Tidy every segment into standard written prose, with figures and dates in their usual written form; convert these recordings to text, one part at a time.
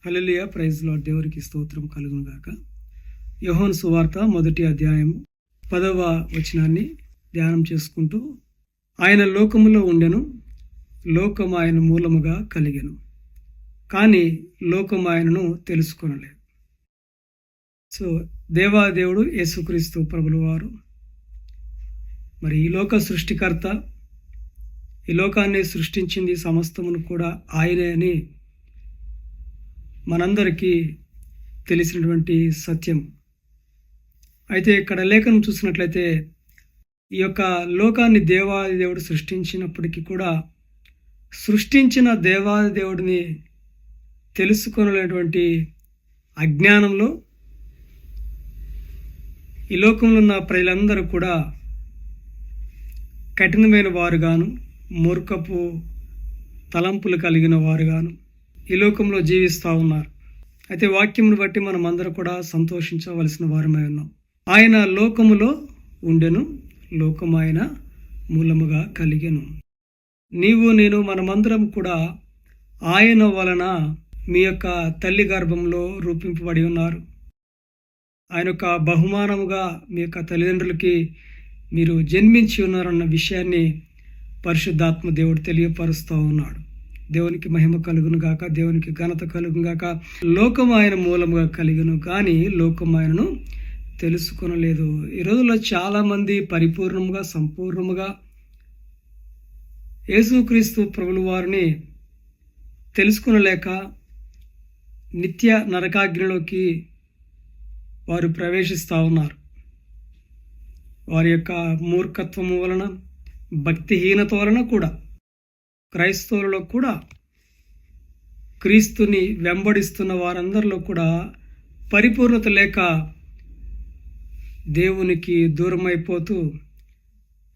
హల్లెలూయా, praise lord. దేవునికి స్తోత్రం కలుగును గాక. యోహాను సువార్త 1వ అధ్యాయం 10వ వచనాన్ని ధ్యానం చేసుకుంటూ, ఆయన లోకములో ఉండెను, లోకం ఆయన మూలముగా కలిగెను, కానీ లోకం ఆయనను తెలుసుకొనలేదు. సో దేవాదేవుడు యేసుక్రీస్తు ప్రభుల వారు మరి ఈ లోక సృష్టికర్త, ఈ లోకాన్ని సృష్టించింది సమస్తమును కూడా ఆయనే అని మనందరికీ తెలిసినటువంటి సత్యం. అయితే ఇక్కడ లేఖనం చూసినట్లయితే ఈ యొక్క లోకాన్ని దేవాదిదేవుడు సృష్టించినప్పటికీ కూడా సృష్టించిన దేవాదిదేవుడిని తెలుసుకొనలేటువంటి అజ్ఞానంలో ఈ లోకంలో ఉన్న ప్రజలందరూ కూడా కఠినమైన వారుగాను, మూర్ఖపు తలంపులు కలిగిన వారుగాను ఈ లోకంలో జీవిస్తూ ఉన్నారు. అయితే వాక్యమును బట్టి మనం అందరూ కూడా సంతోషించవలసిన వారమై ఉన్నాం. ఆయన లోకములో ఉండెను, లోకం ఆయన మూలముగా కలిగెను. నీవు నేను మనమందరం కూడా ఆయన వలన మీ యొక్క తల్లి గర్భంలో రూపింపబడి ఉన్నారు. ఆయన యొక్క బహుమానముగా మీ యొక్క తల్లిదండ్రులకి మీరు జన్మించి ఉన్నారన్న విషయాన్ని పరిశుద్ధాత్మ దేవుడు తెలియపరుస్తూ ఉన్నాడు. దేవునికి మహిమ కలుగును గాక, దేవునికి ఘనత కలుగును గాక. లోకం ఆయన మూలముగా కలిగను, కానీ లోకం ఆయనను తెలుసుకొనలేదు. ఈ రోజుల్లో చాలామంది పరిపూర్ణముగా, సంపూర్ణముగా యేసుక్రీస్తు ప్రభుల వారిని తెలుసుకొనలేక నిత్య నరకాగ్నిలోకి వారు ప్రవేశిస్తూ ఉన్నారు. వారి యొక్క మూర్ఖత్వము వలన, భక్తిహీనత వలన కూడా క్రైస్తవులలో కూడా, క్రీస్తుని వెంబడిస్తున్న వారందరిలో కూడా పరిపూర్ణత లేక దేవునికి దూరమైపోతూ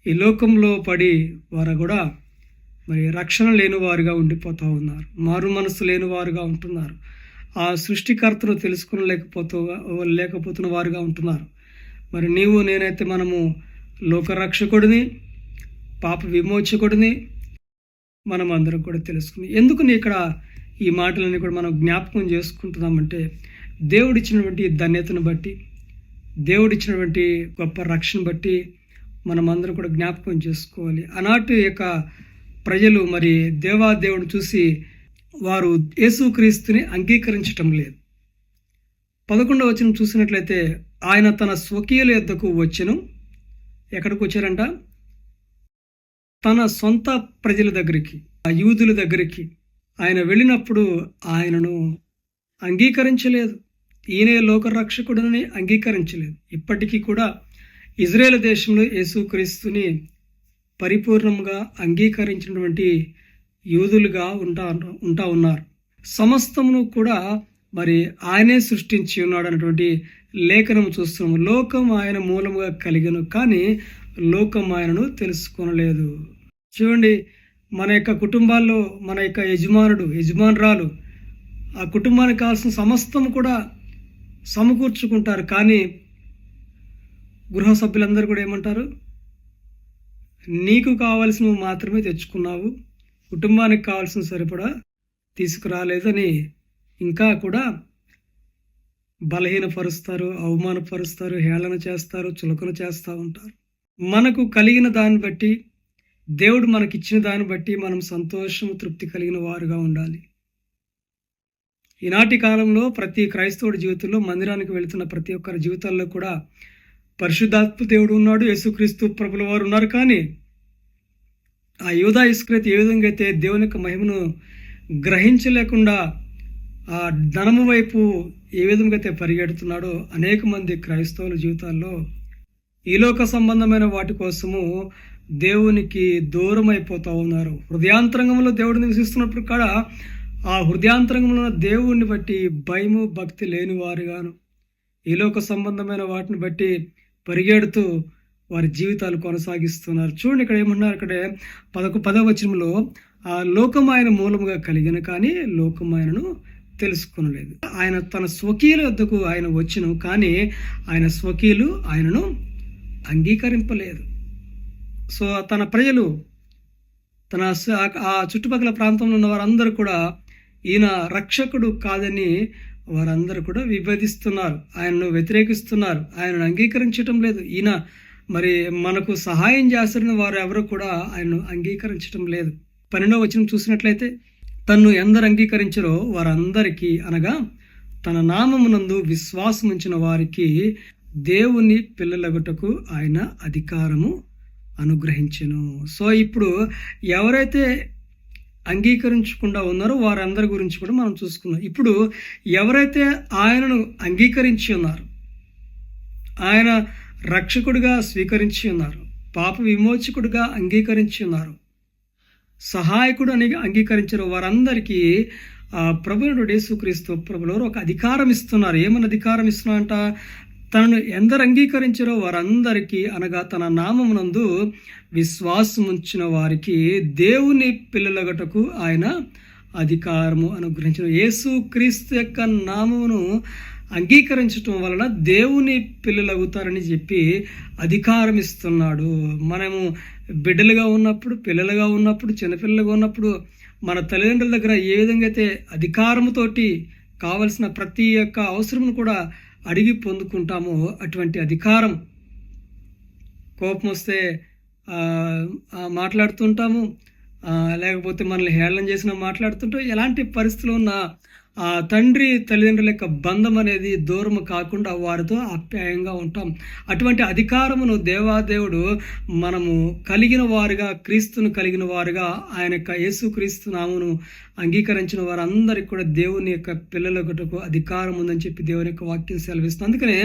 ఈ లోకంలో పడి వారు కూడా మరి రక్షణ లేని వారుగా ఉండిపోతూ ఉన్నారు. మారు మనసు లేని వారుగా ఉంటున్నారు. ఆ సృష్టికర్తను లేకపోతున్న వారుగా ఉంటున్నారు. మరి నీవు నేనైతే మనము లోకరక్షకుడిని, పాప విమోచకుడిని మనం అందరం కూడా తెలుసుకుని, ఎందుకు ఇక్కడ ఈ మాటలన్నీ కూడా మనం జ్ఞాపకం చేసుకుంటున్నామంటే, దేవుడిచ్చినటువంటి ధన్యతను బట్టి, దేవుడిచ్చినటువంటి గొప్ప రక్షణ బట్టి మనం అందరం కూడా జ్ఞాపకం చేసుకోవాలి. ఆనాటి యొక్క ప్రజలు మరి దేవాదేవుని చూసి వారు యేసుక్రీస్తుని అంగీకరించటం లేదు. 11వ వచనం చూసినట్లయితే, ఆయన తన స్వకీయుల యొద్దకు వచ్చెను. ఎక్కడికి వచ్చారంట? తన సొంత ప్రజల దగ్గరికి, ఆ యూదుల దగ్గరికి ఆయన వెళ్ళినప్పుడు ఆయనను అంగీకరించలేదు. ఈయనే లోకరక్షకుడిని అంగీకరించలేదు. ఇప్పటికీ కూడా ఇజ్రాయేల్ దేశంలో యేసుక్రీస్తుని పరిపూర్ణంగా అంగీకరించినటువంటి యూదులుగా ఉంటా ఉన్నారు. సమస్తమును కూడా మరి ఆయనే సృష్టించి ఉన్నాడు అన్నటువంటి లేఖనం చూస్తున్నాము. లోకం ఆయన మూలముగా కలిగను, కానీ లోకం ఆయనను తెలుసుకొనలేదు. చూడండి, మన యొక్క కుటుంబాల్లో మన యొక్క యజమానురాలు ఆ కుటుంబానికి కావాల్సిన సమస్తం కూడా సమకూర్చుకుంటారు. కానీ గృహ సభ్యులందరూ కూడా ఏమంటారు? నీకు కావాల్సినవి మాత్రమే తెచ్చుకున్నావు, కుటుంబానికి కావాల్సిన సరిపడా తీసుకురాలేదని ఇంకా కూడా బలహీనపరుస్తారు, అవమానపరుస్తారు, హేళన చేస్తారు, చులకన చేస్తూ ఉంటారు. మనకు కలిగిన దాన్ని బట్టి, దేవుడు మనకిచ్చిన దాన్ని బట్టి మనం సంతోషం, తృప్తి కలిగిన వారుగా ఉండాలి. ఈనాటి కాలంలో ప్రతి క్రైస్తవుడి జీవితంలో, మందిరానికి వెళుతున్న ప్రతి ఒక్కరి జీవితాల్లో కూడా పరిశుద్ధాత్మ దేవుడు ఉన్నాడు, యేసుక్రీస్తు ప్రభుల వారు ఉన్నారు. కానీ ఆ యూదా ఇస్కరియోతు ఏ విధంగా అయితే దేవుని యొక్క మహిమను గ్రహించలేకుండా ఆ ధనము వైపు ఏ విధంగా అయితే పరిగెడుతున్నాడో, అనేక మంది క్రైస్తవుల జీవితాల్లో ఈ లోక సంబంధమైన వాటి కోసము దేవునికి దూరం అయిపోతూ ఉన్నారు. హృదయాంతరంగంలో దేవుడు నివసిస్తున్నప్పుడు కూడా ఆ హృదయాంతరంగంలో దేవుణ్ణి బట్టి భయము, భక్తి లేని వారుగాను ఈ లోక సంబంధమైన వాటిని బట్టి పరిగెడుతూ వారి జీవితాలు కొనసాగిస్తున్నారు. చూడండి, ఇక్కడ ఏమన్నారు? ఇక్కడ 10వ వచనంలో, ఆ లోకం ఆయన మూలముగా కలిగిన, కానీ లోకం ఆయనను తెలుసుకొనలేదు. ఆయన తన స్వకీయుల వద్దకు ఆయన వచ్చెను, కానీ ఆయన స్వకీయులు ఆయనను అంగీకరింపలేదు. సో తన ప్రజలు, తన ఆ చుట్టుపక్కల ప్రాంతంలో ఉన్న వారందరూ కూడా ఈయన రక్షకుడు కాదని వారందరూ కూడా విభేదిస్తున్నారు, ఆయనను వ్యతిరేకిస్తున్నారు, ఆయనను అంగీకరించటం లేదు. ఈయన మరి మనకు సహాయం చేస్తున్న వారు ఎవరు కూడా ఆయనను అంగీకరించటం లేదు. 12వ వచనం చూసినట్లయితే, తన్ను ఎందరు అంగీకరించరో వారందరికీ అనగా తన నామమునందు విశ్వాసం ఉంచిన వారికి దేవుని పిల్లలగుటకు ఆయన అధికారము అనుగ్రహించెను. సో ఇప్పుడు ఎవరైతే అంగీకరించకుండా ఉన్నారో వారందరి గురించి కూడా మనం చూసుకున్నాం. ఇప్పుడు ఎవరైతే ఆయనను అంగీకరించి ఉన్నారు, ఆయన రక్షకుడిగా స్వీకరించి ఉన్నారు, పాప విమోచకుడిగా అంగీకరించి ఉన్నారు, సహాయకుడు అని అంగీకరించారు, వారందరికీ ప్రభువుడు యేసుక్రీస్తు ప్రభువులు ఒక అధికారం ఇస్తున్నారు. ఏమని అధికారం ఇస్తున్నారంట? తనను ఎందరు అంగీకరించారో వారందరికీ అనగా తన నామమునందు విశ్వాసం ఉంచిన వారికి దేవుని పిల్లలగటకు ఆయన అధికారము అనుగ్రహించిన. యేసుక్రీస్తు యొక్క నామమును అంగీకరించటం వలన దేవుని పిల్లలవుతారని చెప్పి అధికారం ఇస్తున్నాడు. మనము బిడ్డలుగా ఉన్నప్పుడు, పిల్లలుగా ఉన్నప్పుడు, చిన్నపిల్లలుగా ఉన్నప్పుడు మన తల్లిదండ్రుల దగ్గర ఏ విధంగా అయితే అధికారముతోటి కావలసిన ప్రతి ఒక్క అవసరమును కూడా అడిగి పొందుకుంటామో అటువంటి అధికారం, కోపం వస్తే మాట్లాడుతుంటాము, లేకపోతే మనల్ని హేళన చేసిన మాట్లాడుతుంటాం. ఎలాంటి పరిస్థితులు ఉన్నా ఆ తండ్రి తల్లిదండ్రుల యొక్క బంధం అనేది దూరము కాకుండా వారితో ఆప్యాయంగా ఉంటాం. అటువంటి అధికారమును దేవాదేవుడు మనము కలిగిన వారుగా, క్రీస్తును కలిగిన వారుగా, ఆయన యొక్క యేసుక్రీస్తు నామమును అంగీకరించిన వారందరికీ కూడా దేవుని యొక్క పిల్లలకుటకు అధికారం ఉందని చెప్పి దేవుని యొక్క వాక్యం సెలవిస్తుంది. అందుకనే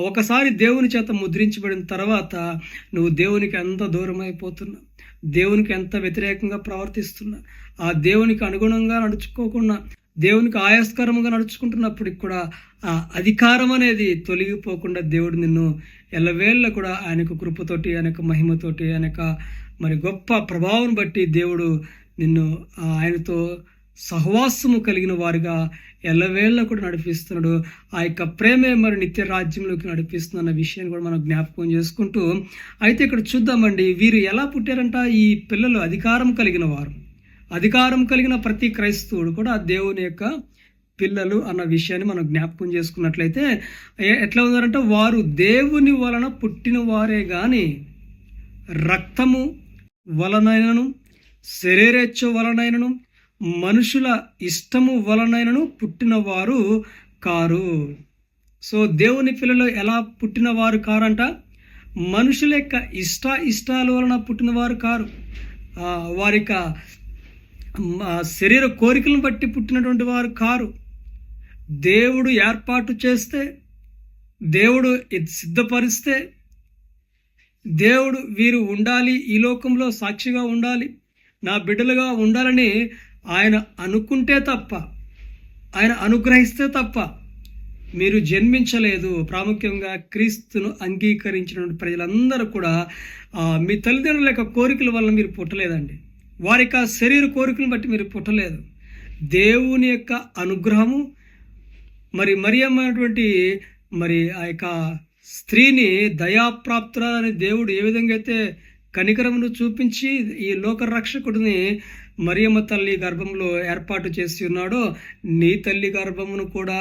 ఒకసారి దేవుని చేత ముద్రించబడిన తర్వాత నువ్వు దేవునికి ఎంత దూరం అయిపోతున్నా, దేవునికి ఎంత వ్యతిరేకంగా ప్రవర్తిస్తున్నా, ఆ దేవునికి అనుగుణంగా నడుచుకోకుండా దేవునికి ఆయాస్కరంగా నడుచుకుంటున్నప్పటికి కూడా ఆ అధికారం అనేది తొలగిపోకుండా దేవుడు నిన్ను ఎల్లవేళ్ళ కూడా ఆయన యొక్క కృపతోటి, ఆయన యొక్క మహిమతోటి, ఆయన యొక్క మరి గొప్ప ప్రభావం బట్టి దేవుడు నిన్ను ఆయనతో సహవాసము కలిగిన వారుగా ఎల్లవేళ్ళ కూడా నడిపిస్తున్నాడు. ఆ యొక్క ప్రేమే మరి నిత్య రాజ్యంలోకి నడిపిస్తున్న విషయాన్ని కూడా మనం జ్ఞాపకం చేసుకుంటూ అయితే ఇక్కడ చూద్దామండి, వీరు ఎలా పుట్టారంట? ఈ పిల్లలు అధికారం కలిగిన వారు. అధికారం కలిగిన ప్రతి క్రైస్తవుడు కూడా దేవుని యొక్క పిల్లలు అన్న విషయాన్ని మనం జ్ఞాపకం చేసుకున్నట్లయితే ఎట్లా ఉన్నారంటే, వారు దేవుని వలన పుట్టిన వారే కానీ రక్తము వలనైనను, శరీరేచ్ఛ వలనైనను, మనుషుల ఇష్టము వలనైనను పుట్టిన వారు కారు. సో దేవుని పిల్లలు ఎలా పుట్టిన వారు కారంట? మనుషుల యొక్క ఇష్టాల వలన పుట్టిన వారు కారు. వారి యొక్క శరీర కోరికలను బట్టి పుట్టినటువంటి వారు కారు. దేవుడు ఏర్పాటు చేస్తే, దేవుడు సిద్ధపరిస్తే, దేవుడు వీరు ఉండాలి, ఈ లోకంలో సాక్షిగా ఉండాలి, నా బిడ్డలుగా ఉండాలని ఆయన అనుకుంటే తప్ప, ఆయన అనుగ్రహిస్తే తప్ప మీరు జన్మించలేదు. ప్రాముఖ్యంగా క్రీస్తును అంగీకరించినటువంటి ప్రజలందరూ కూడా మీ తల్లిదండ్రుల యొక్క కోరికల వల్ల మీరు పుట్టలేదండి. వారి యొక్క శరీర కోరికలను బట్టి మీరు పుట్టలేదు. దేవుని యొక్క అనుగ్రహము మరి మరియమ్మటువంటి మరి ఆ యొక్క స్త్రీని దయాప్రాప్తురాలని దేవుడు ఏ విధంగా అయితే కనికరమును చూపించి ఈ లోక రక్షకుడిని మరియమ్మ తల్లి గర్భంలో ఏర్పాటు చేసి ఉన్నాడో, నీ తల్లి గర్భమును కూడా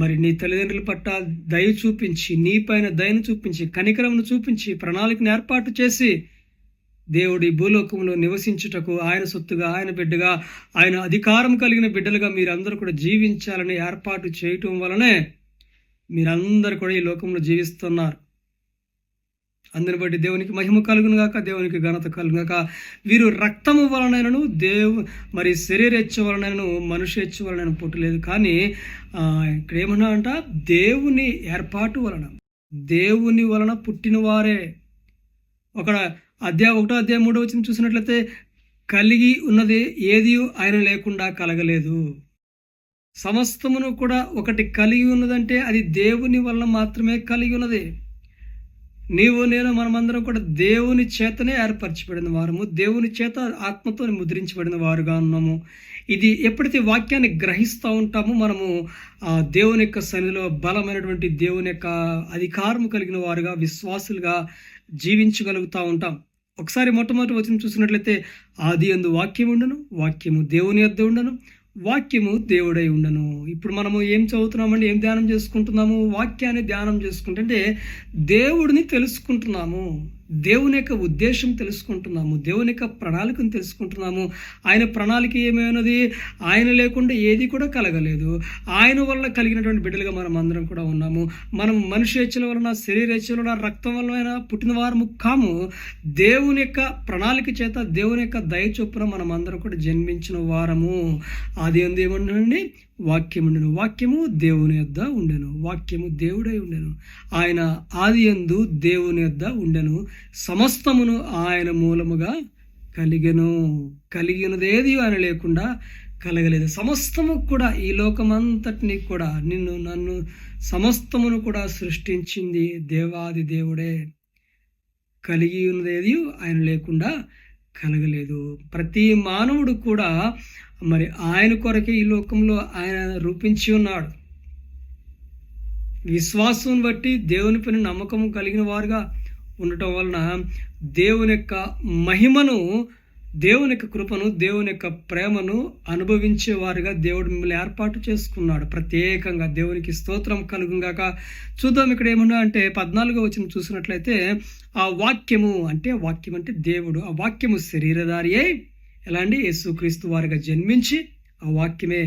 మరి నీ తల్లిదండ్రుల పట్ల దయ చూపించి, నీ పైన దయను చూపించి, కనికరమును చూపించి, ప్రణాళికను ఏర్పాటు చేసి దేవుడి భూలోకంలో నివసించుటకు, ఆయన సొత్తుగా, ఆయన బిడ్డగా, ఆయన అధికారం కలిగిన బిడ్డలుగా మీరందరూ కూడా జీవించాలని ఏర్పాటు చేయటం వలనే మీరందరూ కూడా ఈ లోకంలో జీవిస్తున్నారు. అందుని బట్టి దేవునికి మహిమ కలుగును గాక, దేవునికి ఘనత కలుగును గాక. వీరు రక్తము వలనైనను మరి శరీరేచ్ఛ వలనైనను మనుష్యేచ్ఛ వలన పుట్టలేదు, కానీ ఇక్కడ ఏమన్నా అంట, దేవుని ఏర్పాటు వలన, దేవుని వలన పుట్టిన వారే. ఒకటో అధ్యాయం 3 చూసినట్లయితే, కలిగి ఉన్నది ఏది ఆయన లేకుండా కలగలేదు. సమస్తమును కూడా ఒకటి కలిగి ఉన్నదంటే అది దేవుని వలన మాత్రమే కలిగి ఉన్నది. నీవు నేను మనమందరం కూడా దేవుని చేతనే ఏర్పరచబడిన వారము, దేవుని చేత ఆత్మతో ముద్రించబడిన వారుగా ఉన్నాము. ఇది ఎప్పుడైతే వాక్యాన్ని గ్రహిస్తూ ఉంటామో మనము దేవుని యొక్క సన్నిధిలో బలమైనటువంటి దేవుని యొక్క అధికారం కలిగిన వారుగా, విశ్వాసులుగా జీవించగలుగుతూ ఉంటాం. ఒకసారి మొట్టమొదటి వచనం చూసినట్లయితే, ఆది యందు వాక్యం ఉండను, వాక్యము దేవుని యొద్ద ఉండను, వాక్యము దేవుడై ఉండను. ఇప్పుడు మనము ఏం చదువుతున్నామండి, ఏం ధ్యానం చేసుకుంటున్నాము? వాక్యాన్ని ధ్యానం చేసుకుంటుంటే దేవుడిని తెలుసుకుంటున్నాము, దేవుని యొక్క ఉద్దేశం తెలుసుకుంటున్నాము, దేవుని యొక్క ప్రణాళికను తెలుసుకుంటున్నాము. ఆయన ప్రణాళిక ఏమైనది? ఆయన లేకుండా ఏది కూడా కలగలేదు. ఆయన వల్ల కలిగినటువంటి బిడ్డలుగా మనం అందరం కూడా ఉన్నాము. మనం మనిషి హెచ్చల వలన, శరీర హెచ్చల వలన, రక్తం వలన పుట్టిన వారము కాము. దేవుని యొక్క ప్రణాళిక చేత, దేవుని యొక్క దయ చొప్పున మనం అందరం కూడా జన్మించిన వారము. ఆది యందు ఏముండెనండి? వాక్యం ఉండెను, వాక్యము దేవుని యొద్ద ఉండెను, వాక్యము దేవుడై ఉండెను. ఆయన ఆది యందు దేవుని యొద్ద ఉండెను, సమస్తమును ఆయన మూలముగా కలిగెను. కలిగినదేది ఆయన లేకుండా కలగలేదు. సమస్తము కూడా, ఈ లోకమంతటిని కూడా, నిన్ను నన్ను సమస్తమును కూడా సృష్టించింది దేవాది దేవుడే. కలిగి ఉన్నదేది ఆయన లేకుండా కలగలేదు. ప్రతి మానవుడు కూడా మరి ఆయన కొరకే ఈ లోకంలో ఆయన రూపించి ఉన్నాడు. విశ్వాసం బట్టి దేవుని పైన నమ్మకం కలిగిన వారుగా ఉండటం వలన దేవుని యొక్క మహిమను, దేవుని యొక్క కృపను, దేవుని యొక్క ప్రేమను అనుభవించే వారుగా దేవుడు మిమ్మల్ని ఏర్పాటు చేసుకున్నాడు ప్రత్యేకంగా. దేవునికి స్తోత్రం కలుగుగాక. చూద్దాం ఇక్కడ ఏమన్నా అంటే 14వ వచనం చూసినట్లయితే, ఆ వాక్యము అంటే, వాక్యం అంటే దేవుడు, ఆ వాక్యము శరీరధారి అయి, ఎలా అండి? యేసుక్రీస్తు వారిగా జన్మించి, ఆ వాక్యమే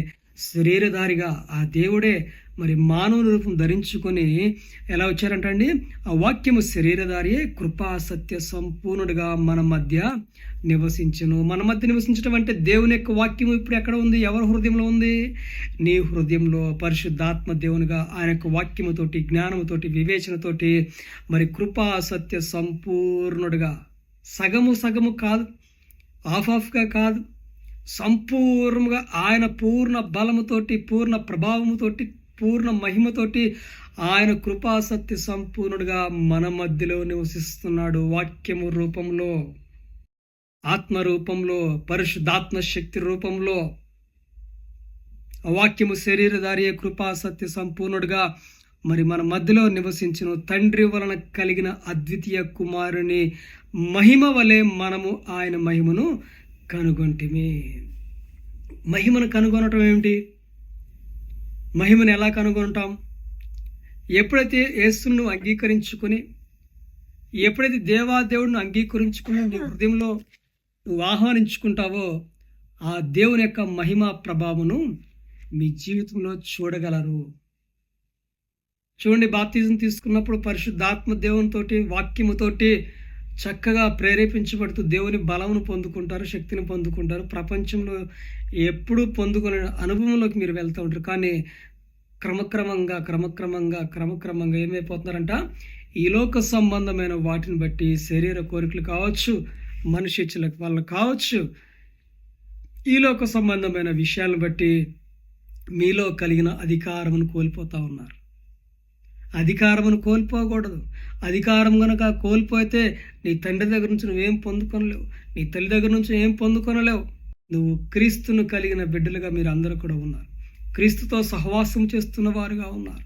శరీరధారిగా, ఆ దేవుడే మరి మానవ రూపం ధరించుకొని ఎలా వచ్చారంటండి? ఆ వాక్యము శరీరధారి కృపా సత్య సంపూర్ణుడిగా మన మధ్య నివసించను. మన మధ్య నివసించడం అంటే దేవుని యొక్క వాక్యము ఇప్పుడు ఎక్కడ ఉంది? ఎవరి హృదయంలో ఉంది? నీ హృదయంలో పరిశుద్ధాత్మ దేవునిగా ఆయన యొక్క వాక్యముతోటి, జ్ఞానముతోటి, వివేచనతోటి మరి కృపా సత్య సంపూర్ణుడిగా, సగము కాదు, ఆఫ్గా కాదు, సంపూర్ణంగా ఆయన పూర్ణ బలముతోటి, పూర్ణ ప్రభావముతోటి, పూర్ణ మహిమతోటి ఆయన కృపాసత్య సంపూర్ణుడిగా మన మధ్యలో నివసిస్తున్నాడు. వాక్యము రూపంలో, ఆత్మ రూపంలో, పరిశుద్ధాత్మ శక్తి రూపంలో. వాక్యము శరీరధారి కృపాసత్య సంపూర్ణుడిగా మరి మన మధ్యలో నివసించిన తండ్రి వలన కలిగిన అద్వితీయ కుమారుని మహిమ వలె మనము ఆయన మహిమను కనుగొంటిమి. మహిమను కనుగొనటం ఏమిటి? మహిమను ఎలా కనుగొంటాం? ఎప్పుడైతే యేసును అంగీకరించుకొని, ఎప్పుడైతే దేవాదేవుడిని అంగీకరించుకుని నీ హృదయంలో నువ్వు ఆహ్వానించుకుంటావో, ఆ దేవుని యొక్క మహిమ ప్రభావమును మీ జీవితంలో చూడగలరు. చూడండి, బాప్తిజం తీసుకున్నప్పుడు పరిశుద్ధాత్మ దేవునితోటి, వాక్యముతోటి చక్కగా ప్రేరేపించబడుతూ దేవుని బలమును పొందుకుంటారు, శక్తిని పొందుకుంటారు. ప్రపంచంలో ఎప్పుడు పొందుకునే అనుభవంలోకి మీరు వెళ్తూ ఉంటారు. కానీ క్రమక్రమంగా ఏమైపోతున్నారంట? ఈ లోక సంబంధమైన వాటిని బట్టి, శరీర కోరికలు కావచ్చు, మనిషి ఇచ్చలకు వల్ల కావచ్చు, ఈ లోక సంబంధమైన విషయాలను బట్టి మీలో కలిగిన అధికారమును కోల్పోతూ ఉన్నారు. అధికారమును కోల్పోకూడదు. అధికారం కనుక కోల్పోతే నీ తండ్రి దగ్గర నుంచి నువ్వేం పొందుకొనలేవు, నీ తల్లి దగ్గర నుంచి ఏం పొందుకొనలేవు. నువ్వు క్రీస్తును కలిగిన బిడ్డలుగా మీరు అందరూ కూడా ఉన్నారు. క్రీస్తుతో సహవాసం చేస్తున్న వారుగా ఉన్నారు.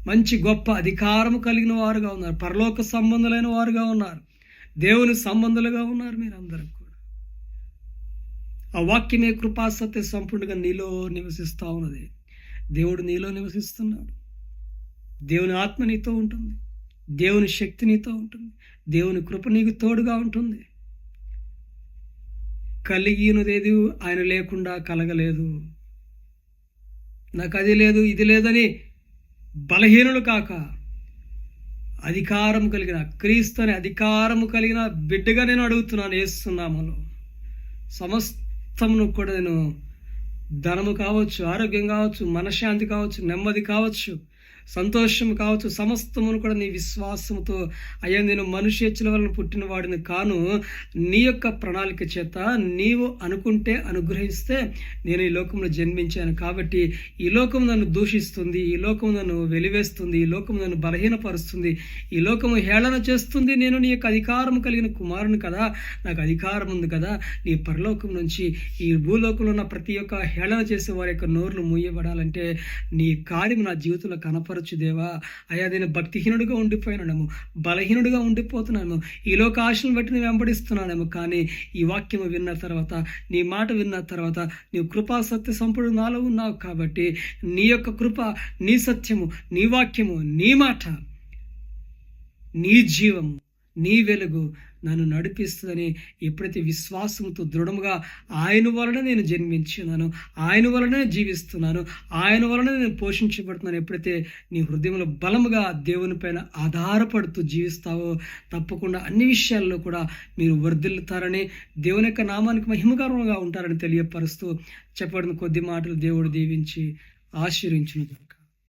మంచి గొప్ప అధికారము కలిగిన వారుగా ఉన్నారు. పరలోక సంబంధులైన వారుగా ఉన్నారు. దేవుని సంబంధులుగా ఉన్నారు మీరందరూ కూడా. ఆ వాక్యమే కృపాసత్య సంపూర్ణంగా నీలో నివసిస్తూ ఉన్నది. దేవుడు నీలో నివసిస్తున్నాడు. దేవుని ఆత్మ నీతో ఉంటుంది, దేవుని శక్తి నీతో ఉంటుంది, దేవుని కృప నీకు తోడుగా ఉంటుంది. కలిగినదేది ఆయన లేకుండా కలగలేదు. నాకు అది లేదు, ఇది లేదని బలహీనులు కాక, అధికారం కలిగిన, క్రీస్తు అనే అధికారము కలిగిన బిడ్డగా నేను అడుగుతున్నాను. యేసునామములో సమస్తమును కూడా నేను, ధనము కావచ్చు, ఆరోగ్యం కావచ్చు, మనశ్శాంతి కావచ్చు, నెమ్మది కావచ్చు, సంతోషం కావచ్చు, సమస్తమును కూడా నీ విశ్వాసముతో, అయ్యా నేను మనుష్య హెచ్చల వలన పుట్టిన వాడిని కాను, నీ యొక్క ప్రణాళిక చేత నీవు అనుకుంటే, అనుగ్రహిస్తే నేను ఈ లోకంలో జన్మించాను. కాబట్టి ఈ లోకం నన్ను దూషిస్తుంది, ఈ లోకం నన్ను వెలివేస్తుంది, ఈ లోకం నన్ను బలహీనపరుస్తుంది, ఈ లోకము హేళన చేస్తుంది. నేను నీ యొక్క అధికారం కలిగిన కుమారుని కదా, నాకు అధికారం ఉంది కదా. నీ పరలోకం నుంచి ఈ భూలోకంలో ఉన్న ప్రతి ఒక్క హేళన చేసే వారి యొక్క నోర్లు మూయబడాలంటే నీ కార్యం నా జీవితంలో కనపరచాలి. బలపరచు దేవా. అయ్యా నేను భక్తిహీనుడిగా ఉండిపోయినానేమో, బలహీనుడిగా ఉండిపోతున్నాను, ఈ లోక ఆశలను బట్టి నేను వెంబడిస్తున్నానేమో. కానీ ఈ వాక్యము విన్న తర్వాత, నీ మాట విన్న తర్వాత, నీ కృపా సత్య సంపూర్ణ నాలో ఉన్నావు కాబట్టి నీ యొక్క కృప, నీ సత్యము, నీ వాక్యము, నీ మాట, నీ జీవము, నీ వెలుగు నన్ను నడిపిస్తుందని ఎప్పుడైతే విశ్వాసంతో దృఢముగా ఆయన వలన నేను జన్మించున్నాను, ఆయన వలనే జీవిస్తున్నాను, ఆయన వలన నేను పోషించబడుతున్నాను, ఎప్పుడైతే నీ హృదయంలో బలముగా దేవుని పైన ఆధారపడుతూ జీవిస్తావో తప్పకుండా అన్ని విషయాల్లో కూడా మీరు వర్ధిల్లుతారని, దేవుని యొక్క నామానికి మహిమకరంగా ఉంటారని తెలియపరుస్తూ చెప్పబడిన కొద్ది మాటలు దేవుడు దీవించి ఆశీర్వించును.